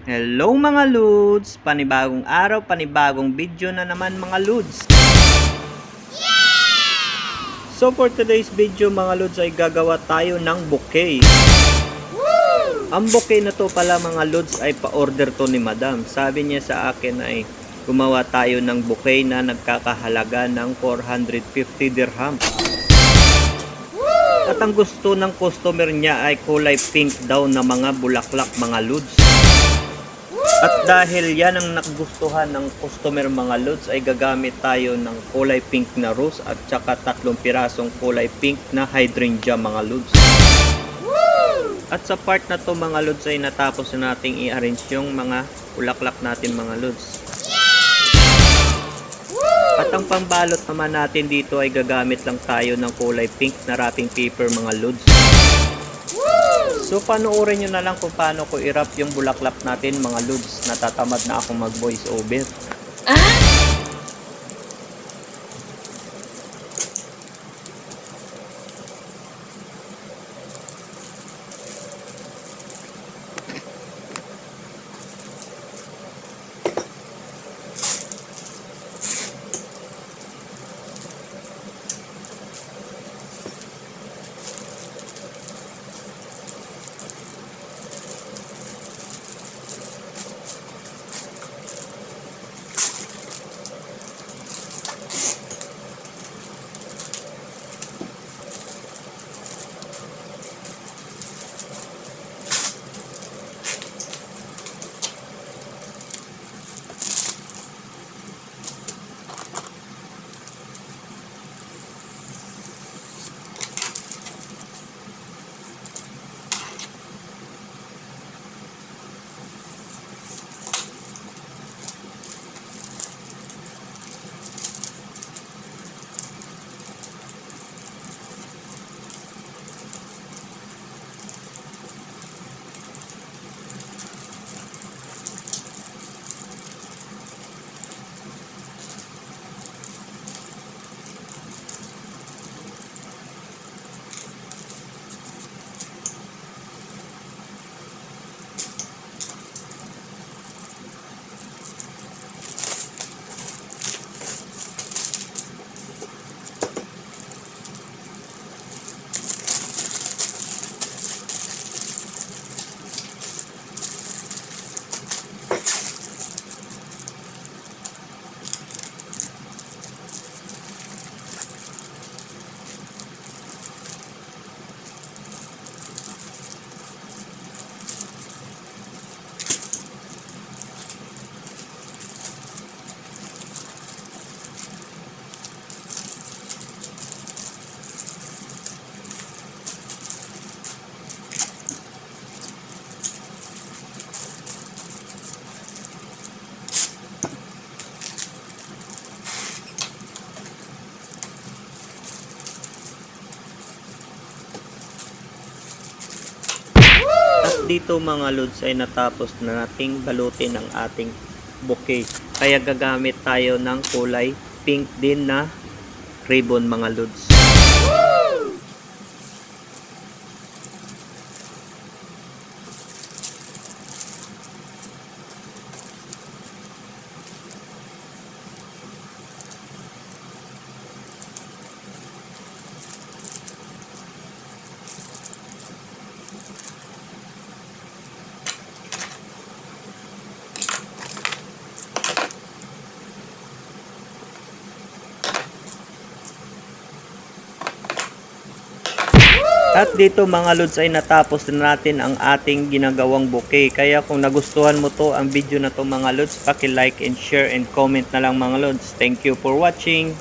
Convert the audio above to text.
Hello mga Lods! Panibagong araw, panibagong video na naman mga Lods. So for today's video mga Lods ay gagawa tayo ng bouquet. Ang bouquet na to pala mga Lods ay pa-order to ni Madam. Sabi niya sa akin ay gumawa tayo ng bouquet na nagkakahalaga ng 450 dirham. At ang gusto ng customer niya ay kulay pink daw na mga bulaklak mga Lods. At dahil yan ang nagustuhan ng customer mga Lods ay gagamit tayo ng kulay pink na rose at saka 3 pirasong kulay pink na hydrangea mga Lods. At sa part na to mga Lods ay natapos na nating i-arrange yung mga bulaklak natin mga Lods. At ang pambalot naman natin dito ay gagamit lang tayo ng kulay pink na wrapping paper mga Lods. So panoorin nyo na lang kung paano ko i-wrap yung bulaklak natin mga Lods. Natatamad na akong mag voice over. Dito mga Lods ay natapos na nating balutin ang ating bouquet. Kaya gagamit tayo ng kulay pink din na ribbon mga Lods. At dito mga Lods ay natapos na natin ang ating ginagawang bouquet. Kaya kung nagustuhan mo to ang video na to mga Lods, paki-like and share and comment na lang mga Lods. Thank you for watching.